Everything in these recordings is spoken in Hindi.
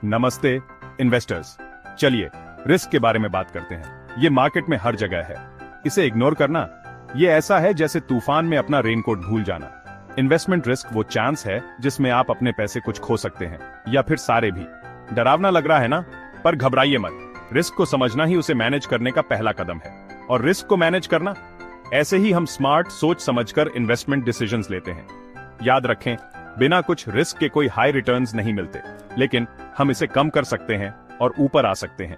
नमस्ते इन्वेस्टर्स। चलिए रिस्क के बारे में बात करते हैं। ये मार्केट में हर जगह है, इसे इग्नोर करना ये ऐसा है जैसे तूफान में अपना रेनकोट भूल जाना। इन्वेस्टमेंट रिस्क वो चांस है जिसमें आप अपने पैसे कुछ खो सकते हैं या फिर सारे भी। डरावना लग रहा है ना, पर घबराइए मत। रिस्क को समझना ही उसे मैनेज करने का पहला कदम है। और रिस्क को मैनेज करना, ऐसे ही हम स्मार्ट सोच समझकर इन्वेस्टमेंट डिसीजंस लेते हैं। याद रखें, बिना कुछ रिस्क के कोई हाई रिटर्न्स नहीं मिलते, लेकिन हम इसे कम कर सकते हैं और ऊपर आ सकते हैं।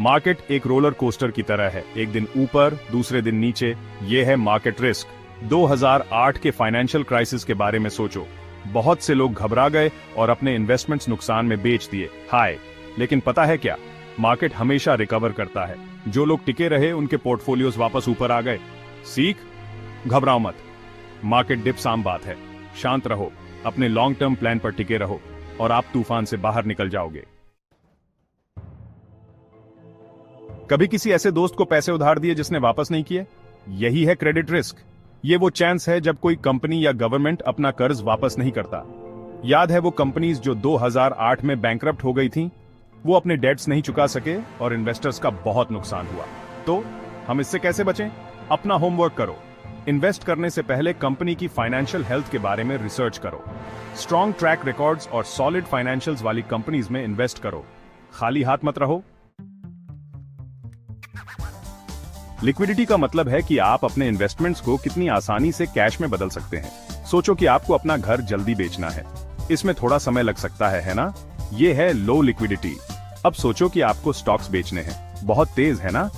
मार्केट एक रोलर कोस्टर की तरह है, एक दिन ऊपर दूसरे दिन नीचे। यह है मार्केट रिस्क। 2008 के फाइनेंशियल क्राइसिस के बारे में सोचो। बहुत से लोग घबरा गए और अपने इन्वेस्टमेंट्स नुकसान में बेच दिए। हाय, लेकिन पता है क्या, मार्केट हमेशा रिकवर करता है। जो लोग टिके रहे उनके पोर्टफोलियोज वापस ऊपर आ गए। सीख, घबराओ मत। मार्केट डिप्स आम बात है। शांत रहो, अपने लॉन्ग टर्म प्लान पर टिके रहो और आप तूफान से बाहर निकल जाओगे। कभी किसी ऐसे दोस्त को पैसे उधार दिए जिसने वापस नहीं किए? यही है क्रेडिट रिस्क। ये वो चांस है जब कोई कंपनी या गवर्नमेंट अपना कर्ज वापस नहीं करता। याद है वो कंपनीज जो 2008 में बैंकरप्ट हो गई थीं? वो अपने डेट्स नहीं चुका सके और इन्वेस्टर्स का बहुत नुकसान हुआ। तो हम इससे कैसे बचें? अपना होमवर्क करो। इन्वेस्ट करने से पहले कंपनी की फाइनेंशियल हेल्थ के बारे में रिसर्च करो। स्ट्रॉन्ग ट्रैक रिकॉर्ड्स और सॉलिड फाइनेंशियल्स वाली कंपनीज में इन्वेस्ट करो। खाली हाथ मत रहो। लिक्विडिटी का मतलब है कि आप अपने इन्वेस्टमेंट्स को कितनी आसानी से कैश में बदल सकते हैं। सोचो कि आपको अपना घर जल्दी बेचना है, इसमें थोड़ा समय लग सकता है ना? ये है लो लिक्विडिटी। अब सोचो कि आपको स्टॉक्स बेचने हैं, बहुत तेज है ना?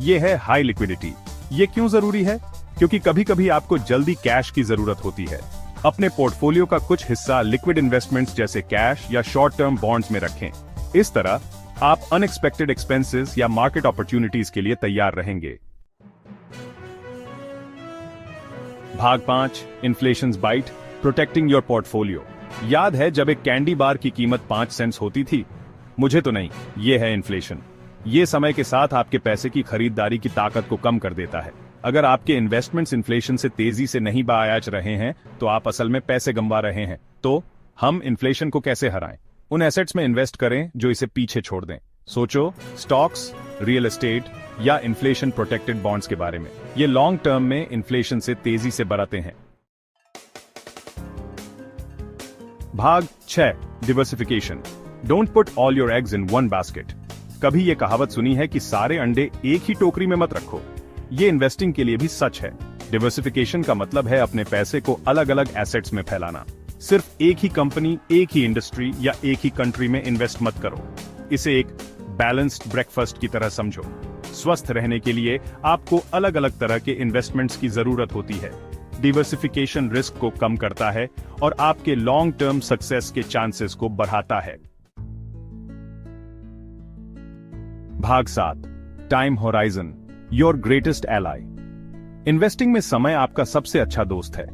ये है हाई लिक्विडिटी। ये क्यों जरूरी है? क्योंकि कभी कभी आपको जल्दी कैश की जरूरत होती है। अपने पोर्टफोलियो का कुछ हिस्सा लिक्विड इन्वेस्टमेंट्स जैसे कैश या शॉर्ट टर्म बॉन्ड्स में रखें। इस तरह आप अनएक्सपेक्टेड एक्सपेंसेस या मार्केट अपॉर्चुनिटीज के लिए तैयार रहेंगे। भाग 5, inflations bite, protecting your portfolio. याद है जब एक कैंडी बार की कीमत 5 सेंट्स होती थी? मुझे तो नहीं। ये है इन्फ्लेशन। ये समय के साथ आपके पैसे की खरीदारी की ताकत को कम कर देता है। अगर आपके इन्वेस्टमेंट्स इन्फ्लेशन से तेजी से नहीं बायाच रहे हैं तो आप असल में पैसे गंवा रहे हैं। तो हम इन्फ्लेशन को कैसे हराएं? उन एसेट्स में इन्वेस्ट करें जो इसे पीछे छोड़ दें। सोचो स्टॉक्स, रियल एस्टेट या इन्फ्लेशन प्रोटेक्टेड बॉन्ड्स के बारे में। ये लॉन्ग टर्म में इन्फ्लेशन से तेजी से बढ़ते हैं। भाग 6, diversification. Don't put all your eggs in one basket. कभी ये कहावत सुनी है कि सारे अंडे एक ही टोकरी में मत रखो। ये इन्वेस्टिंग के लिए भी सच है। डिवर्सिफिकेशन का मतलब है अपने पैसे को अलग अलग एसेट्स में फैलाना। सिर्फ एक ही कंपनी, एक ही इंडस्ट्री या एक ही कंट्री में इन्वेस्ट मत करो। इसे एक बैलेंस्ड ब्रेकफास्ट की तरह समझो। स्वस्थ रहने के लिए आपको अलग अलग तरह के इन्वेस्टमेंट्स की जरूरत होती है। डिवर्सिफिकेशन रिस्क को कम करता है और आपके लॉन्ग टर्म सक्सेस के चांसेस को बढ़ाता है। भाग 7, time horizon, your greatest ally. Investing में समय आपका सबसे अच्छा दोस्त है।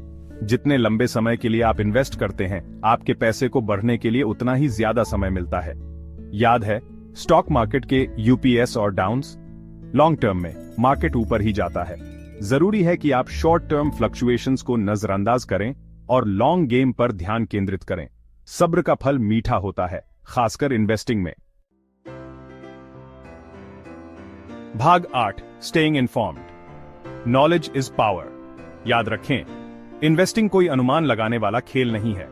जितने लंबे समय के लिए आप इन्वेस्ट करते हैं, आपके पैसे को बढ़ने के लिए उतना ही ज्यादा समय मिलता है। याद है स्टॉक मार्केट के यूपीएस और डाउन्स? लॉन्ग टर्म में मार्केट ऊपर ही जाता है। जरूरी है कि आप शॉर्ट टर्म फ्लक्चुएशंस को नजरअंदाज करें और लॉन्ग गेम पर ध्यान केंद्रित करें। सब्र का फल मीठा होता है, खासकर इन्वेस्टिंग में। भाग 8, staying informed, knowledge is power. याद रखें, इन्वेस्टिंग कोई अनुमान लगाने वाला खेल नहीं है।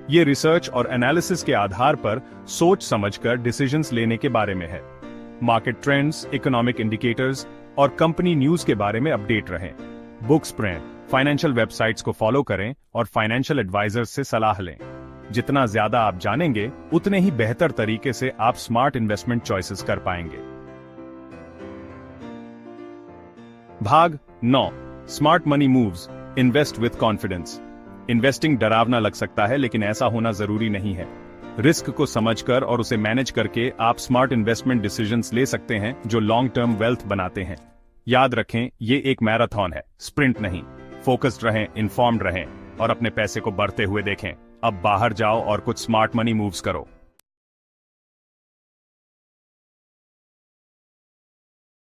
ये रिसर्च और एनालिसिस के आधार पर सोच समझकर डिसीजंस लेने के बारे में है। मार्केट ट्रेंड्स, इकोनॉमिक इंडिकेटर्स और कंपनी न्यूज के बारे में अपडेट रहें। बुक्स पढ़ें, फाइनेंशियल वेबसाइट्स को फॉलो करें और फाइनेंशियल एडवाइजर्स से सलाह लें। जितना ज्यादा आप जानेंगे, उतने ही बेहतर तरीके से आप स्मार्ट इन्वेस्टमेंट चॉइसेस कर पाएंगे। भाग 9, smart money moves, invest with confidence. Investing डरावना लग सकता है, लेकिन ऐसा होना जरूरी नहीं है। रिस्क को समझकर और उसे मैनेज करके आप स्मार्ट इन्वेस्टमेंट डिसीजंस ले सकते हैं जो लॉन्ग टर्म वेल्थ बनाते हैं। याद रखें, ये एक मैराथन है, स्प्रिंट नहीं। फोकस्ड रहें, इन्फॉर्म्ड रहें और अपने पैसे को बढ़ते हुए देखें। अब बाहर जाओ और कुछ स्मार्ट मनी मूव्स करो।